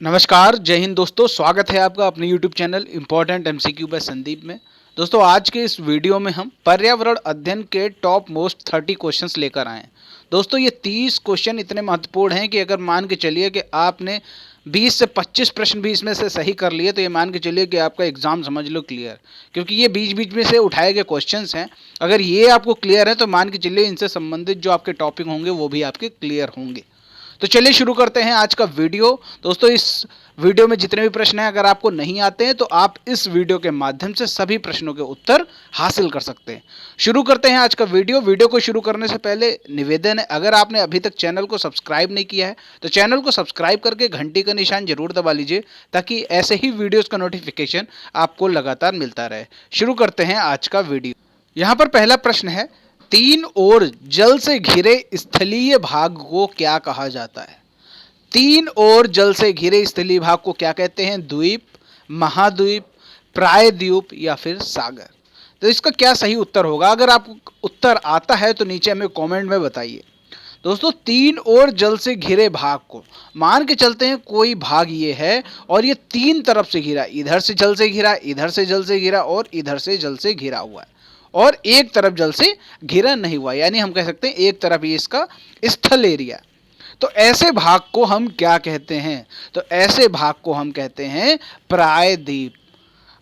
नमस्कार, जय हिंद दोस्तों। स्वागत है आपका अपने YouTube channel important MCQ by Sandeep में। दोस्तों, आज के इस वीडियो में हम पर्यावरण अध्ययन के टॉप मोस्ट 30 क्वेश्चंस लेकर आए हैं। दोस्तों, ये 30 क्वेश्चन इतने महत्वपूर्ण हैं कि अगर मान के चलिए कि आपने 20 से 25 प्रश्न भी इसमें से सही कर लिए तो ये मान के चलिए कि आपका एग्जाम समझ लो क्लियर, क्योंकि ये बीच बीच में से उठाए गए क्वेश्चंस हैं। अगर ये आपको क्लियर है तो मान के चलिए इनसे संबंधित जो आपके टॉपिक होंगे वो भी आपके क्लियर होंगे। तो चलिए शुरू करते हैं आज का वीडियो। दोस्तों, इस वीडियो में जितने भी प्रश्न हैं अगर आपको नहीं आते हैं तो आप इस वीडियो के माध्यम से सभी प्रश्नों के उत्तर हासिल कर सकते हैं। शुरू करते हैं आज का वीडियो को शुरू करने से पहले निवेदन है, अगर आपने अभी तक चैनल को सब्सक्राइब नहीं किया है तो चैनल को सब्सक्राइब करके घंटी का निशान जरूर दबा लीजिए ताकि ऐसे ही वीडियोस का नोटिफिकेशन आपको लगातार मिलता रहे। शुरू करते हैं आज का वीडियो। यहाँ पर पहला प्रश्न है, तीन ओर जल से घिरे स्थलीय भाग को क्या कहा जाता है? तीन ओर जल से घिरे स्थलीय भाग को क्या कहते हैं? द्वीप, महाद्वीप, प्रायद्वीप या फिर सागर। तो इसका क्या सही उत्तर होगा? अगर आपको उत्तर आता है तो नीचे हमें कमेंट में बताइए। दोस्तों, तीन ओर जल से घिरे भाग को मान के चलते हैं कोई भाग ये है और ये तीन तरफ से घिरा, इधर से जल से घिरा, इधर से जल से घिरा और इधर से जल से घिरा हुआ है और एक तरफ जल से घिरा नहीं हुआ, यानी हम कह सकते हैं एक तरफ ये इसका स्थल एरिया। तो ऐसे भाग को हम क्या कहते हैं? तो ऐसे भाग को हम कहते हैं प्रायद्वीप।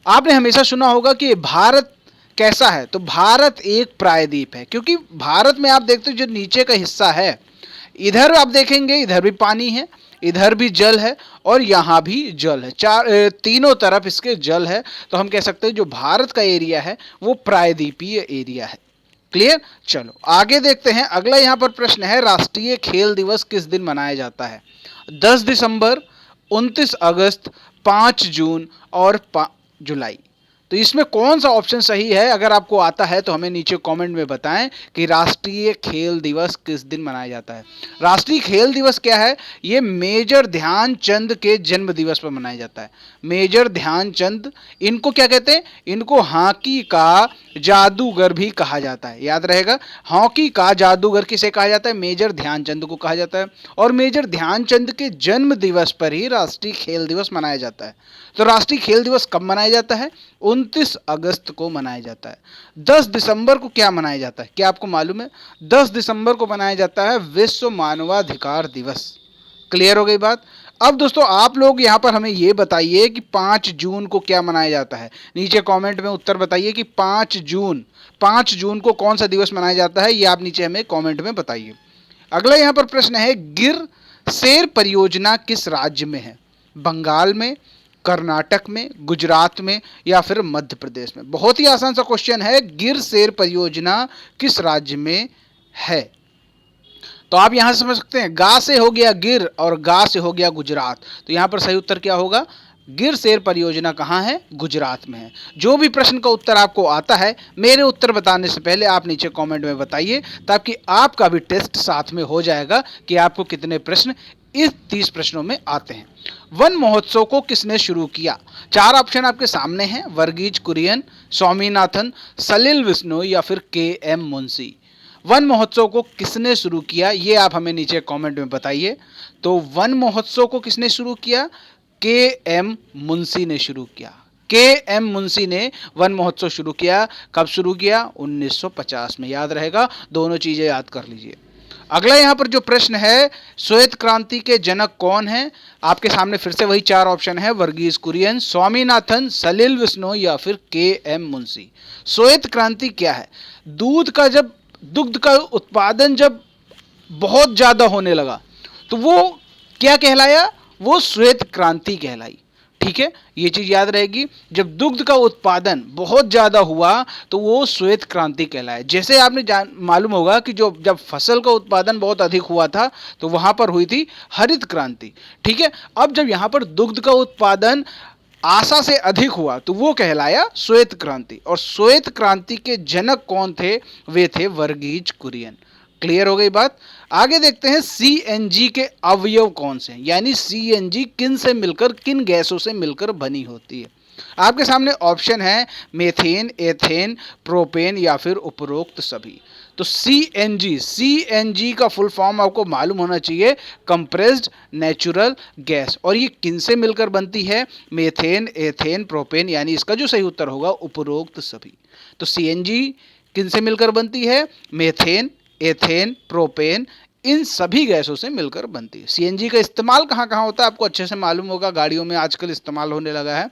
आपने हमेशा सुना होगा कि भारत कैसा है, तो भारत एक प्रायद्वीप है, क्योंकि भारत में आप देखते हो जो नीचे का हिस्सा है, इधर आप देखेंगे इधर भी पानी है, इधर भी जल है और यहाँ भी जल है, तीनों तरफ इसके जल है। तो हम कह सकते हैं जो भारत का एरिया है वो प्रायद्वीपीय एरिया है। क्लियर? चलो आगे देखते हैं। अगला यहाँ पर प्रश्न है, राष्ट्रीय खेल दिवस किस दिन मनाया जाता है? 10 दिसंबर, 29 अगस्त, 5 जून और 5 जुलाई। तो इसमें कौन सा ऑप्शन सही है? अगर आपको आता है तो हमें नीचे कमेंट में बताएं कि राष्ट्रीय खेल दिवस किस दिन मनाया जाता है। राष्ट्रीय खेल दिवस क्या है? ये मेजर ध्यानचंद के जन्म दिवस पर मनाया जाता है। मेजर ध्यानचंद, इनको क्या कहते हैं? इनको हॉकी का जादूगर भी कहा जाता है। याद रहेगा, हॉकी का जादूगर किसे कहा जाता है? मेजर ध्यानचंद को कहा जाता है। और मेजर ध्यानचंद के जन्म दिवस पर ही राष्ट्रीय खेल दिवस मनाया जाता है। तो राष्ट्रीय खेल दिवस कब मनाया जाता है? 29 अगस्त को मनाया जाता है। 10 दिसंबर को क्या मनाया जाता है? क्या आपको मालूम है? 10 दिसंबर को मनाया जाता है विश्व मानवाधिकार दिवस। क्लियर हो गई बात? अब दोस्तों, आप लोग यहाँ पर हमें ये बताइए कि 5 जून को क्या मनाया जाता है। नीचे कमेंट में उत्तर बताइए कि 5 जून को कौन सा दिवस मनाया जाता है, ये आप नीचे हमें कमेंट में बताइए। अगला यहाँ पर प्रश्न है, गिर सेर परियोजना किस राज्य में है? बंगाल में, कर्नाटक में, गुजरात में या फिर मध्य प्रदेश में? बहुत ही आसान सा क्वेश्चन है, गिर सेर परियोजना किस राज्य में है? तो आप यहां से समझ सकते हैं, गा से हो गया गिर और गा से हो गया गुजरात। तो यहां पर सही उत्तर क्या होगा? गिर सेर परियोजना कहाँ है? गुजरात में है। जो भी प्रश्न का उत्तर आपको आता है, मेरे उत्तर बताने से पहले आप नीचे कमेंट में बताइए ताकि आपका भी टेस्ट साथ में हो जाएगा कि आपको कितने प्रश्न इस 30 प्रश्नों में आते हैं। वन महोत्सव को किसने शुरू किया? 4 ऑप्शन आपके सामने हैं, वर्गीज कुरियन, स्वामीनाथन, सलिल विष्णु या फिर के.एम. मुंशी। वन महोत्सव को किसने शुरू किया, ये आप हमें नीचे कमेंट में बताइए। तो वन महोत्सव को किसने शुरू किया? के.एम. मुंशी ने शुरू किया। के.एम. मुंशी ने वन महोत्सव शुरू किया। कब शुरू किया? 1950 में। याद रहेगा, दोनों चीजें याद कर लीजिए। अगला यहाँ पर जो प्रश्न है, श्वेत क्रांति के जनक कौन है? आपके सामने फिर से वही 4 ऑप्शन है, वर्गीज कुरियन, स्वामीनाथन, सलिल विष्णु या फिर के.एम. मुंशी। श्वेत क्रांति क्या है? दुग्ध का उत्पादन जब बहुत ज्यादा होने लगा तो वो क्या कहलाया? वो श्वेत क्रांति कहलाई। ठीक है, ये चीज याद रहेगी। जब दुग्ध का उत्पादन बहुत ज्यादा हुआ तो वो श्वेत क्रांति कहलाया। जैसे आपने मालूम होगा कि जब फसल का उत्पादन बहुत अधिक हुआ था तो वहां पर हुई थी हरित क्रांति। ठीक है, अब जब यहां पर दुग्ध का उत्पादन आशा से अधिक हुआ तो वो कहलाया श्वेत क्रांति। और श्वेत क्रांति के जनक कौन थे? वे थे वर्गीज कुरियन। क्लियर हो गई बात? आगे देखते हैं, सीएनजी के अवयव कौन से हैं, यानी सीएनजी किन से मिलकर, किन गैसों से मिलकर बनी होती है? आपके सामने ऑप्शन है, मेथेन, एथेन, प्रोपेन या फिर उपरोक्त सभी। तो सीएनजी का फुल फॉर्म आपको मालूम होना चाहिए, कंप्रेस्ड नेचुरल गैस। और ये किन से मिलकर बनती है? मेथेन, एथेन, प्रोपेन, यानी इसका जो सही उत्तर होगा उपरोक्त सभी। तो सीएनजी किन से मिलकर बनती है? मेथेन, एथेन, प्रोपेन, इन सभी गैसों से मिलकर बनती है। सीएनजी का इस्तेमाल कहाँ कहाँ होता है आपको अच्छे से मालूम होगा, गाड़ियों में आजकल इस्तेमाल होने लगा है।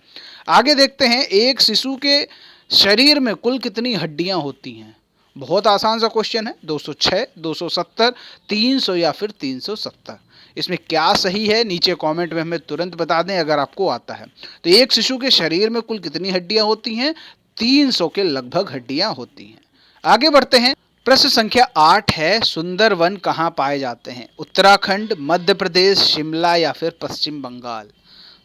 आगे देखते हैं, एक शिशु के शरीर में कुल कितनी हड्डियां होती हैं? बहुत आसान सा क्वेश्चन है। 206, 270, 300 या फिर 370। इसमें क्या सही है नीचे कमेंट में हमें तुरंत बता दें अगर आपको आता है। तो एक शिशु के शरीर में कुल कितनी हड्डियां होती हैं? 300 के लगभग हड्डियां होती हैं। आगे बढ़ते हैं, प्रश्न संख्या 8 है, सुंदर वन कहाँ पाए जाते हैं? उत्तराखंड, मध्य प्रदेश, शिमला या फिर पश्चिम बंगाल।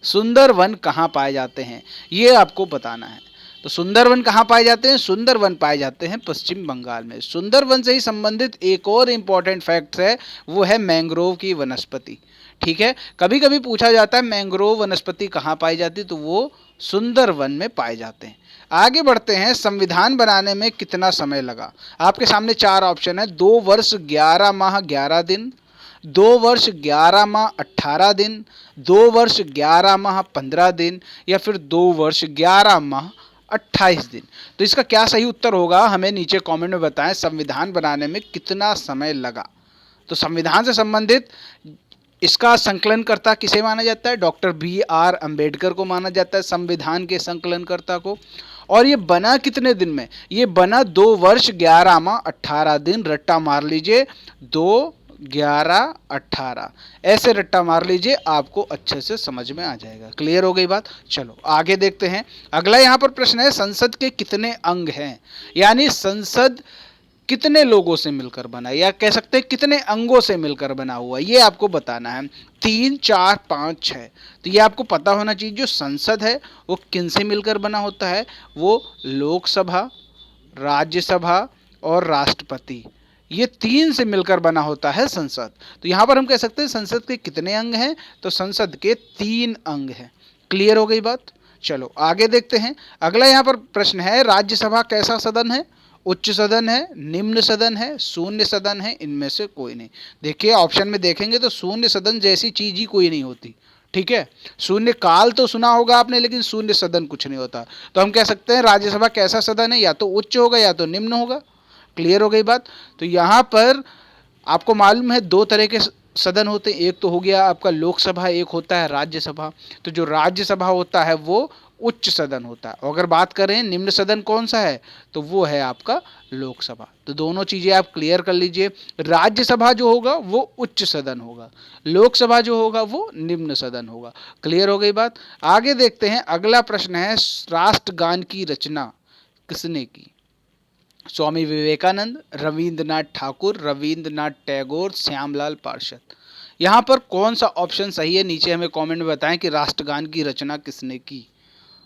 सुंदर वन कहाँ पाए जाते हैं ये आपको बताना है। तो सुंदर वन कहाँ पाए जाते हैं? सुंदर वन पाए जाते हैं पश्चिम बंगाल में। सुंदर वन से ही संबंधित एक और इम्पॉर्टेंट फैक्ट है, वो है मैंग्रोव की वनस्पति। ठीक है, कभी कभी पूछा जाता है मैंग्रोव वनस्पति कहाँ पाई जाती, तो वो सुंदर वन में पाए जाते हैं। आगे बढ़ते हैं, संविधान बनाने में कितना समय लगा? आपके सामने 4 ऑप्शन है, 2 वर्ष 11 माह 11 दिन, 2 वर्ष 11 माह 18 दिन, 2 वर्ष 11 माह 15 दिन या फिर 2 वर्ष 11 माह 28 दिन। तो इसका क्या सही उत्तर होगा हमें नीचे कमेंट में बताएं, संविधान बनाने में कितना समय लगा। तो संविधान से संबंधित इसका संकलनकर्ता किसे माना जाता है? डॉक्टर BR अंबेडकर को माना जाता है संविधान के संकलनकर्ता को। और ये बना कितने दिन में? ये बना 2 वर्ष 11 माह 18 दिन। रट्टा मार लीजिए, 2, 11, 18, ऐसे रट्टा मार लीजिए, आपको अच्छे से समझ में आ जाएगा। क्लियर हो गई बात? चलो आगे देखते हैं। अगला यहाँ पर प्रश्न है, संसद के कितने अंग हैं? यानी संसद कितने लोगों से मिलकर बना, या कह सकते हैं कितने अंगों से मिलकर बना हुआ, ये आपको बताना है। 3, 4, 5, 6। तो ये आपको पता होना चाहिए, जो संसद है वो किन से मिलकर बना होता है? वो लोकसभा, राज्यसभा और राष्ट्रपति, ये 3 से मिलकर बना होता है संसद। तो यहाँ पर हम कह सकते हैं संसद के कितने अंग हैं? तो संसद के 3 अंग हैं। क्लियर हो गई बात? चलो आगे देखते हैं। अगला यहाँ पर प्रश्न है, राज्यसभा कैसा सदन है? उच्च सदन है, निम्न सदन है, शून्य सदन है, इनमें से कोई नहीं। देखिए ऑप्शन में देखेंगे तो शून्य सदन जैसी चीज ही कोई नहीं होती। ठीक है, शून्य काल तो सुना होगा आपने, लेकिन शून्य सदन कुछ नहीं होता। तो हम कह सकते हैं राज्यसभा कैसा सदन है? या तो उच्च होगा या तो निम्न होगा। क्लियर हो गई बात? तो यहाँ पर आपको मालूम है 2 तरह के सदन होते हैं, एक तो हो गया आपका लोकसभा, एक होता है राज्यसभा। तो जो राज्यसभा होता है वो उच्च सदन होता है। और अगर बात करें निम्न सदन कौन सा है, तो वो है आपका लोकसभा। तो दोनों चीजें आप क्लियर कर लीजिए, राज्यसभा जो होगा वो उच्च सदन होगा, लोकसभा जो होगा वो निम्न सदन होगा। क्लियर हो गई बात? आगे देखते हैं, अगला प्रश्न है, राष्ट्रगान की रचना किसने की? स्वामी विवेकानंद, रविंद्रनाथ ठाकुर, रविंद्रनाथ टैगोर, श्यामलाल पार्षद। यहाँ पर कौन सा ऑप्शन सही है नीचे हमें कमेंट में बताएं कि राष्ट्रगान की रचना किसने की।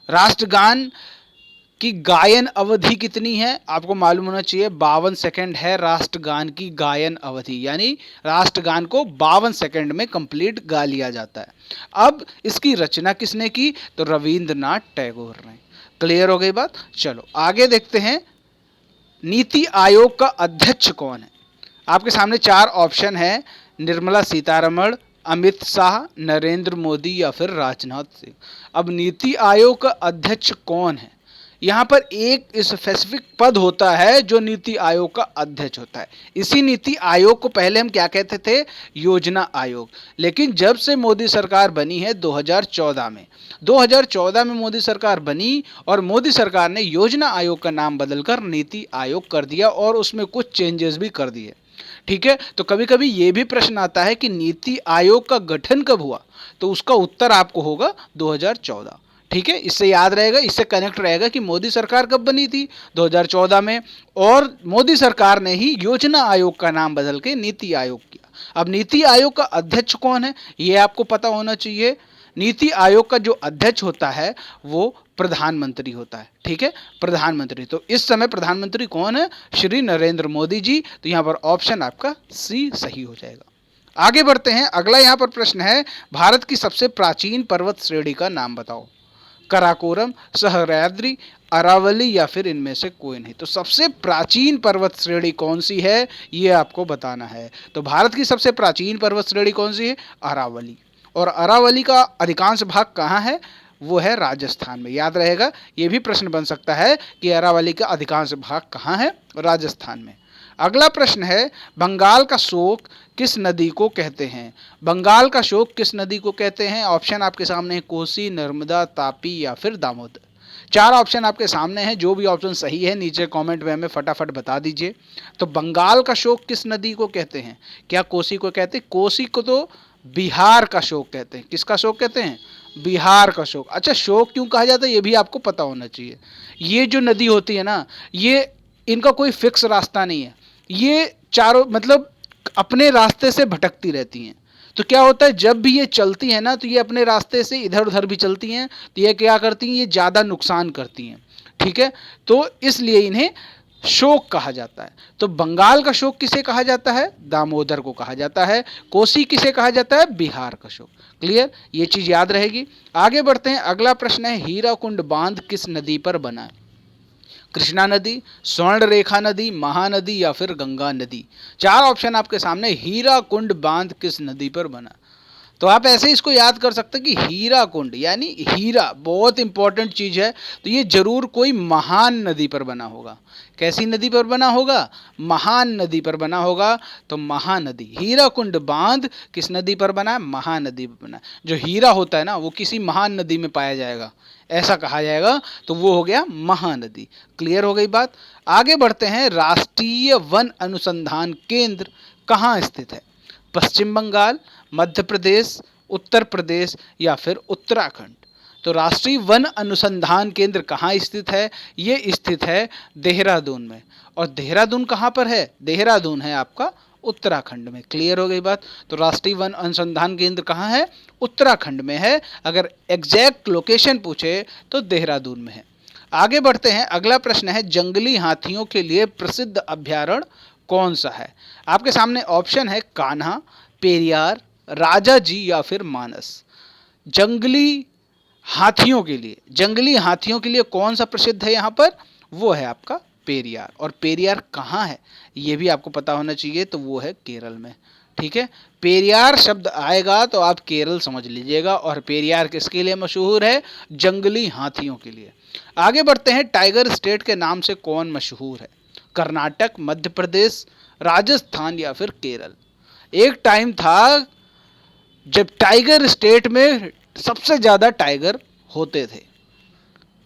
राष्ट्रगान की गायन अवधि कितनी है? आपको मालूम होना चाहिए 52 सेकंड है राष्ट्रगान की गायन अवधि, यानी राष्ट्रगान को 52 सेकंड में कंप्लीट गा लिया जाता है। अब इसकी रचना किसने की? तो रविंद्रनाथ टैगोर ने। क्लियर हो गई बात? चलो आगे देखते हैं, नीति आयोग का अध्यक्ष कौन है? आपके सामने 4 ऑप्शन है, निर्मला सीतारमण, अमित शाह, नरेंद्र मोदी या फिर राजनाथ सिंह। अब नीति आयोग का अध्यक्ष कौन है? यहाँ पर एक स्पेसिफिक पद होता है जो नीति आयोग का अध्यक्ष होता है। इसी नीति आयोग को पहले हम क्या कहते थे? योजना आयोग। लेकिन जब से मोदी सरकार बनी है 2014 में मोदी सरकार बनी और मोदी सरकार ने योजना आयोग का नाम बदलकर नीति आयोग कर दिया और उसमें कुछ चेंजेस भी कर दिए। ठीक है, तो कभी कभी ये भी प्रश्न आता है कि नीति आयोग का गठन कब हुआ, तो उसका उत्तर आपको होगा 2014। ठीक है, इससे याद रहेगा, इससे कनेक्ट रहेगा कि मोदी सरकार कब बनी थी? 2014 में, और मोदी सरकार ने ही योजना आयोग का नाम बदल के नीति आयोग किया। अब नीति आयोग का अध्यक्ष कौन है ये आपको पता होना चाहिए। नीति आयोग का जो अध्यक्ष होता है वो प्रधानमंत्री होता है। ठीक है, प्रधानमंत्री। तो इस समय प्रधानमंत्री कौन है? श्री नरेंद्र मोदी जी। तो यहाँ पर ऑप्शन आपका सी सही हो जाएगा। आगे बढ़ते हैं, अगला यहाँ पर प्रश्न है, भारत की सबसे प्राचीन पर्वत श्रेणी का नाम बताओ। कराकोरम, सहयाद्री, अरावली या फिर इनमें से कोई नहीं। तो सबसे प्राचीन पर्वत श्रेणी कौन सी है ये आपको बताना है। तो भारत की सबसे प्राचीन पर्वत श्रेणी कौन सी है? अरावली। और अरावली का अधिकांश भाग कहाँ है? वो है राजस्थान में। याद रहेगा, ये भी प्रश्न बन सकता है कि अरावली का अधिकांश भाग कहाँ है? राजस्थान में। अगला प्रश्न है, बंगाल का शोक किस नदी को कहते हैं? बंगाल का शोक किस नदी को कहते हैं? ऑप्शन आपके सामने है, कोसी, नर्मदा, तापी या फिर दामोदर। 4 ऑप्शन आपके सामने हैं, जो भी ऑप्शन सही है नीचे कमेंट में हमें फटाफट बता दीजिए। तो बंगाल का शोक किस नदी को कहते हैं? क्या कोसी को कहते हैं? कोसी को तो बिहार का शोक कहते हैं। किसका शोक कहते हैं? बिहार का शोक। अच्छा, शोक क्यों कहा जाता है ये भी आपको पता होना चाहिए। ये जो नदी होती है ना, ये इनका कोई फिक्स रास्ता नहीं है। ये चारों मतलब अपने रास्ते से भटकती रहती हैं। तो क्या होता है, जब भी ये चलती हैं ना, तो ये अपने रास्ते से इधर उधर भी चलती हैं। तो ये क्या करती हैं? ये ज़्यादा नुकसान करती हैं। ठीक है, तो इसलिए इन्हें शोक कहा जाता है। तो बंगाल का शोक किसे कहा जाता है? दामोदर को कहा जाता है। कोसी किसे कहा जाता है? बिहार का शोक। क्लियर, ये चीज़ याद रहेगी। आगे बढ़ते हैं। अगला प्रश्न है, हीराकुंड बांध किस नदी पर बना है? कृष्णा नदी, स्वर्ण रेखा नदी, महानदी या फिर गंगा नदी। 4 ऑप्शन आपके सामने। हीराकुंड बांध किस नदी पर बना? तो आप ऐसे इसको याद कर सकते हैं कि हीरा कुंड यानी हीरा बहुत इंपॉर्टेंट चीज है। तो ये जरूर कोई महान नदी पर बना होगा। कैसी नदी पर बना होगा? महान नदी पर बना होगा। तो महानदी। हीरा कुंड बांध किस नदी पर बना है? महानदी पर बना है। जो हीरा होता है ना, वो किसी महान नदी में पाया जाएगा, ऐसा कहा जाएगा। तो वो हो गया महानदी। क्लियर हो गई बात। आगे बढ़ते हैं। राष्ट्रीय वन अनुसंधान केंद्र कहाँ स्थित है? पश्चिम बंगाल, मध्य प्रदेश, उत्तर प्रदेश या फिर उत्तराखंड। तो राष्ट्रीय वन अनुसंधान केंद्र कहाँ स्थित है? ये स्थित है देहरादून में। और देहरादून कहाँ पर है? देहरादून है आपका उत्तराखंड में। क्लियर हो गई बात। तो राष्ट्रीय वन अनुसंधान केंद्र कहाँ है? उत्तराखंड में है। अगर एग्जैक्ट लोकेशन पूछे तो देहरादून में है। आगे बढ़ते हैं। अगला प्रश्न है, जंगली हाथियों के लिए प्रसिद्ध अभ्यारण्य कौन सा है? आपके सामने ऑप्शन है, कान्हा, पेरियार, राजाजी या फिर मानस। जंगली हाथियों के लिए कौन सा प्रसिद्ध है यहाँ पर? वो है आपका पेरियार। और पेरियार कहाँ है ये भी आपको पता होना चाहिए। तो वो है केरल में। ठीक है, पेरियार शब्द आएगा तो आप केरल समझ लीजिएगा। और पेरियार किसके लिए मशहूर है? जंगली हाथियों के लिए। आगे बढ़ते हैं। टाइगर स्टेट के नाम से कौन मशहूर है? कर्नाटक, मध्य प्रदेश, राजस्थान या फिर केरल। एक टाइम था जब टाइगर स्टेट में सबसे ज्यादा टाइगर होते थे।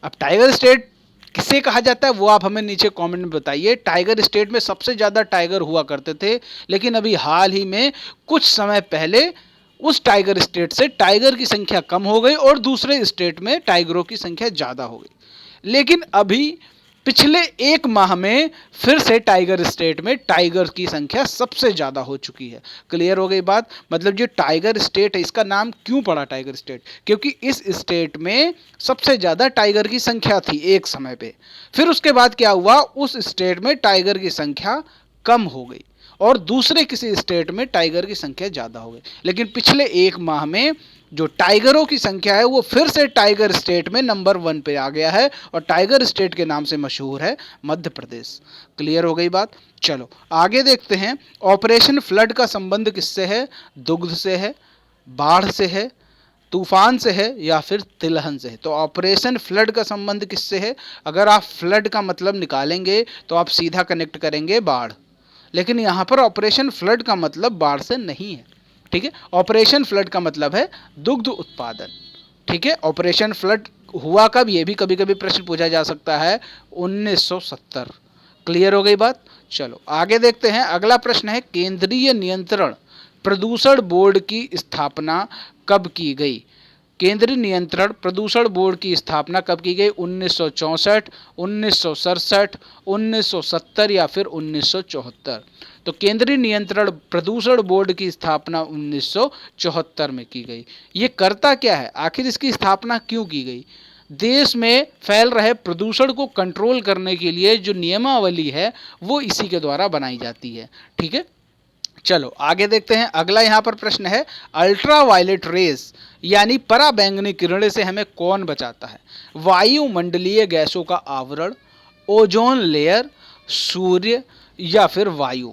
अब टाइगर स्टेट किसे कहा जाता है वो आप हमें नीचे कमेंट में बताइए। टाइगर स्टेट में सबसे ज्यादा टाइगर हुआ करते थे, लेकिन अभी हाल ही में कुछ समय पहले उस टाइगर स्टेट से टाइगर की संख्या कम हो गई और दूसरे स्टेट में टाइगरों की संख्या ज्यादा हो गई। लेकिन अभी पिछले 1 माह में फिर से टाइगर स्टेट में टाइगर की संख्या सबसे ज़्यादा हो चुकी है। क्लियर हो गई बात। मतलब जो टाइगर स्टेट है, इसका नाम क्यों पड़ा टाइगर स्टेट? क्योंकि इस स्टेट में सबसे ज़्यादा टाइगर की संख्या थी एक समय पे। फिर उसके बाद क्या हुआ? उस स्टेट में टाइगर की संख्या कम हो गई और दूसरे किसी स्टेट में टाइगर की संख्या ज़्यादा हो गई। लेकिन पिछले 1 माह में जो टाइगरों की संख्या है वो फिर से टाइगर स्टेट में नंबर 1 पे आ गया है। और टाइगर स्टेट के नाम से मशहूर है मध्य प्रदेश। क्लियर हो गई बात। चलो आगे देखते हैं। ऑपरेशन फ्लड का संबंध किससे है? दुग्ध से है, बाढ़ से है, तूफान से है या फिर तिलहन से है। तो ऑपरेशन फ्लड का संबंध किससे है? अगर आप फ्लड का मतलब निकालेंगे तो आप सीधा कनेक्ट करेंगे बाढ़, लेकिन यहाँ पर ऑपरेशन फ्लड का मतलब बाढ़ से नहीं है। ठीक है, ऑपरेशन फ्लड का मतलब है दुग्ध उत्पादन। ठीक है, ऑपरेशन फ्लड हुआ कब? ये भी कभी कभी प्रश्न पूछा जा सकता है, 1970। क्लियर हो गई बात। चलो आगे देखते हैं। अगला प्रश्न है, केंद्रीय नियंत्रण प्रदूषण बोर्ड की स्थापना कब की गई? केंद्रीय नियंत्रण प्रदूषण बोर्ड की स्थापना कब की गई? 1964, 1967, 1970 या फिर 1974। तो केंद्रीय नियंत्रण प्रदूषण बोर्ड की स्थापना 1974 में की गई। ये करता क्या है? आखिर इसकी स्थापना क्यों की गई? देश में फैल रहे प्रदूषण को कंट्रोल करने के लिए जो नियमावली है वो इसी के द्वारा बनाई जाती है। ठीक है, चलो आगे देखते हैं। अगला यहाँ पर प्रश्न है, अल्ट्रा वायलेट रेस यानी पराबैंगनी किरणें से हमें कौन बचाता है? वायुमंडलीय गैसों का आवरण, ओजोन लेयर, सूर्य या फिर वायु।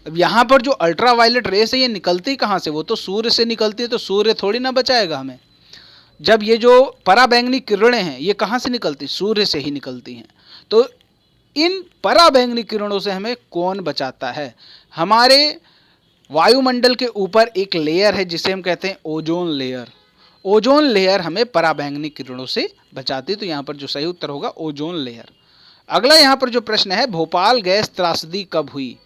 अब यहाँ पर जो अल्ट्रावायलेट रेस है ये निकलती कहाँ से? वो तो सूर्य से निकलती है, तो सूर्य थोड़ी ना बचाएगा हमें। जब ये जो पराबैंगनी किरणें हैं ये कहाँ से निकलती? सूर्य से ही निकलती हैं। तो इन पराबैंगनी किरणों से हमें कौन बचाता है? हमारे वायुमंडल के ऊपर एक लेयर है जिसे हम कहते हैं ओजोन लेयर। ओजोन लेयर हमें पराबैंगनी किरणों से बचाती है, तो यहाँ पर जो सही उत्तर होगा ओजोन लेयर। अगला यहाँ पर जो प्रश्न है, भोपाल गैस त्रासदी कब हुई?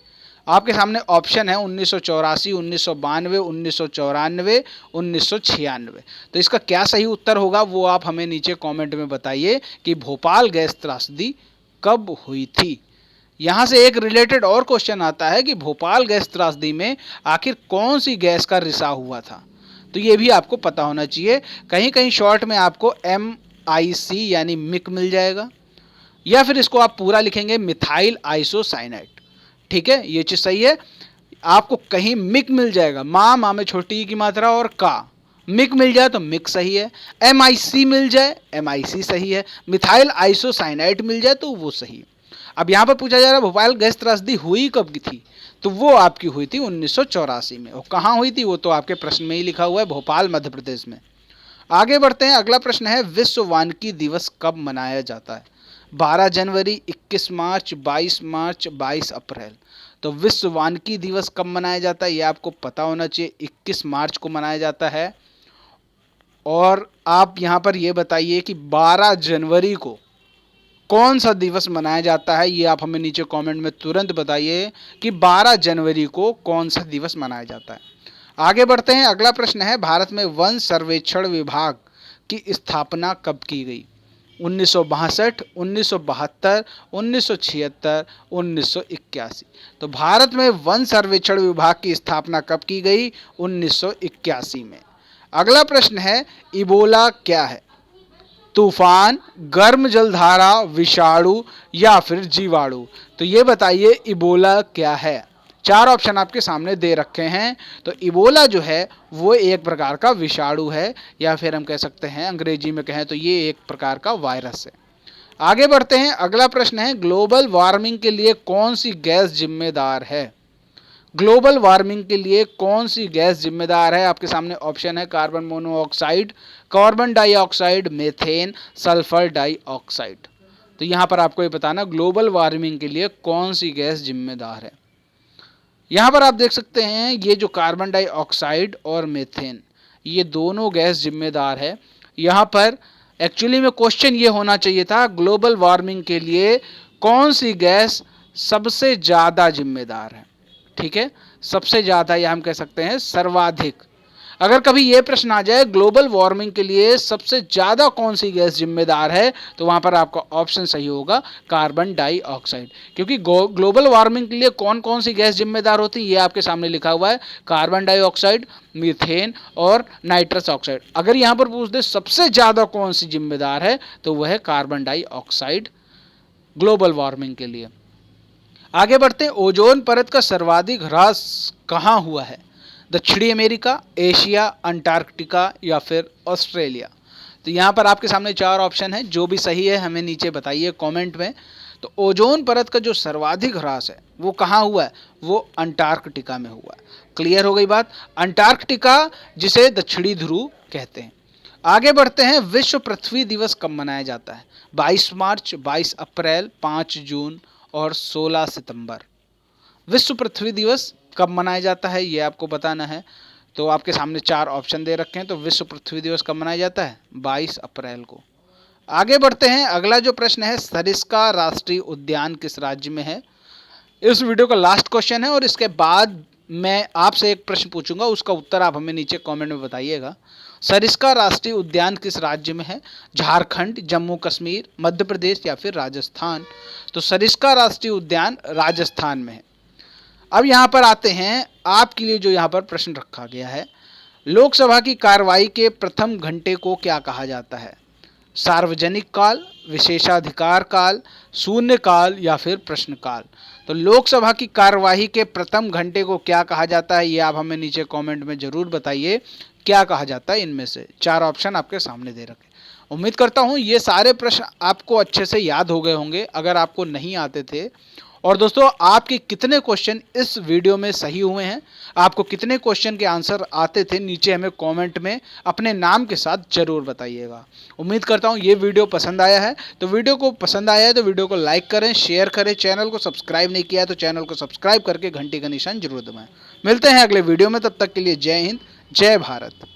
आपके सामने ऑप्शन है 1984, 1992, 1994, 1996। तो इसका क्या सही उत्तर होगा वो आप हमें नीचे कमेंट में बताइए कि भोपाल गैस त्रासदी कब हुई थी। यहाँ से एक रिलेटेड और क्वेश्चन आता है कि भोपाल गैस त्रासदी में आखिर कौन सी गैस का रिसाव हुआ था? तो ये भी आपको पता होना चाहिए। कहीं कहीं शॉर्ट में आपको MIC यानी मिक मिल जाएगा, या फिर इसको आप पूरा लिखेंगे मिथाइल आइसोसाइनाइड। ठीक है, ये चीज सही है। आपको कहीं मिक मिल जाएगा, माँ में छोटी की मात्रा और का, मिक मिल जाए तो मिक सही है, MIC मिल जाए MIC सही है, मिथाइल आइसोसाइनाइड मिल जाए तो वो सही है। अब यहाँ पर पूछा जा रहा है भोपाल गैस त्रासदी हुई कब की थी? तो वो आपकी हुई थी 1984 में। और कहाँ हुई थी वो तो आपके प्रश्न में ही लिखा हुआ है, भोपाल मध्य प्रदेश में। आगे बढ़ते हैं, अगला प्रश्न है विश्व वानिकी दिवस कब मनाया जाता है? 12 जनवरी, 21 मार्च, 22 मार्च, 22 अप्रैल। तो विश्व वानिकी दिवस कब मनाया जाता है ये आपको पता होना चाहिए। 21 मार्च को मनाया जाता है। और आप यहाँ पर ये बताइए कि 12 जनवरी को कौन सा दिवस मनाया जाता है, ये आप हमें नीचे कमेंट में तुरंत बताइए कि 12 जनवरी को कौन सा दिवस मनाया जाता है। आगे बढ़ते हैं, अगला प्रश्न है भारत में वन सर्वेक्षण विभाग की स्थापना कब की गई? 1962, 1972, 1976, 1981। तो भारत में वन सर्वेक्षण विभाग की स्थापना कब की गई? 1981 में। अगला प्रश्न है इबोला क्या है? तूफान, गर्म जलधारा, विषाणु या फिर जीवाणु। तो ये बताइए इबोला क्या है? 4 ऑप्शन आपके सामने दे रखे हैं। तो इबोला जो है वो एक प्रकार का विषाणु है, या फिर हम कह सकते हैं अंग्रेजी में कहें तो ये एक प्रकार का वायरस है। आगे बढ़ते हैं, अगला प्रश्न है ग्लोबल वार्मिंग के लिए कौन सी गैस जिम्मेदार है? ग्लोबल वार्मिंग के लिए कौन सी गैस जिम्मेदार है? आपके सामने ऑप्शन है carbon monoxide, carbon dioxide, methane, sulphur dioxide. तो यहाँ पर आपको ये बताना ग्लोबल वार्मिंग के लिए कौन सी गैस जिम्मेदार है। यहाँ पर आप देख सकते हैं ये जो कार्बन डाइऑक्साइड और मीथेन ये दोनों गैस जिम्मेदार है। यहाँ पर एक्चुअली में क्वेश्चन ये होना चाहिए था ग्लोबल वार्मिंग के लिए कौन सी गैस सबसे ज़्यादा जिम्मेदार है। ठीक है, सबसे ज़्यादा या हम कह सकते हैं सर्वाधिक। अगर कभी ये प्रश्न आ जाए ग्लोबल वार्मिंग के लिए सबसे ज़्यादा कौन सी गैस जिम्मेदार है, तो वहाँ पर आपका ऑप्शन सही होगा कार्बन डाइऑक्साइड। क्योंकि ग्लोबल वार्मिंग के लिए कौन कौन सी गैस जिम्मेदार होती है ये आपके सामने लिखा हुआ है, कार्बन डाइऑक्साइड, मीथेन और नाइट्रस ऑक्साइड। अगर यहाँ पर पूछ दे सबसे ज़्यादा कौन सी जिम्मेदार है तो वह है कार्बन डाइऑक्साइड ग्लोबल वार्मिंग के लिए। आगे बढ़ते हैं, ओजोन परत का सर्वाधिक ह्रास कहाँ हुआ है? दक्षिणी अमेरिका, एशिया, अंटार्कटिका या फिर ऑस्ट्रेलिया। तो यहाँ पर आपके सामने 4 ऑप्शन है, जो भी सही है हमें नीचे बताइए कमेंट में। तो ओजोन परत का जो सर्वाधिक ह्रास है वो कहाँ हुआ है? वो अंटार्कटिका में हुआ है। क्लियर हो गई बात? अंटार्कटिका जिसे दक्षिणी ध्रुव कहते हैं। आगे बढ़ते हैं, विश्व पृथ्वी दिवस कब मनाया जाता है? 22 मार्च, 22 अप्रैल, 5 जून और 16 सितंबर। विश्व पृथ्वी दिवस कब मनाया जाता है ये आपको बताना है। तो आपके सामने 4 ऑप्शन दे रखे हैं। तो विश्व पृथ्वी दिवस कब मनाया जाता है? 22 अप्रैल को। आगे बढ़ते हैं, अगला जो प्रश्न है सरिस्का राष्ट्रीय उद्यान किस राज्य में है? इस वीडियो का लास्ट क्वेश्चन है और इसके बाद मैं आपसे एक प्रश्न पूछूंगा, उसका उत्तर आप हमें नीचे कमेंट में बताइएगा। सरिस्का राष्ट्रीय उद्यान किस राज्य में है? झारखंड, जम्मू कश्मीर, मध्य प्रदेश या फिर राजस्थान। तो सरिस्का राष्ट्रीय उद्यान राजस्थान में है। अब यहाँ पर आते हैं, आपके लिए जो यहाँ पर प्रश्न रखा गया है, लोकसभा की कार्रवाई के प्रथम घंटे को क्या कहा जाता है? सार्वजनिक काल, विशेषाधिकार काल, शून्य काल या फिर प्रश्न काल। तो लोकसभा की कार्यवाही के प्रथम घंटे को क्या कहा जाता है, ये आप हमें नीचे कमेंट में जरूर बताइए क्या कहा जाता है। इनमें से 4 ऑप्शन आपके सामने दे रखे। उम्मीद करता हूं ये सारे प्रश्न आपको अच्छे से याद हो गए होंगे अगर आपको नहीं आते थे। और दोस्तों, आपके कितने क्वेश्चन इस वीडियो में सही हुए हैं, आपको कितने क्वेश्चन के आंसर आते थे, नीचे हमें कमेंट में अपने नाम के साथ जरूर बताइएगा। उम्मीद करता हूं ये वीडियो पसंद आया है। तो वीडियो को पसंद आया है तो वीडियो को लाइक करें, शेयर करें, चैनल को सब्सक्राइब नहीं किया है तो चैनल को सब्सक्राइब करके घंटी का निशान जरूर दबाएं। मिलते हैं अगले वीडियो में, तब तक के लिए जय हिंद, जय भारत।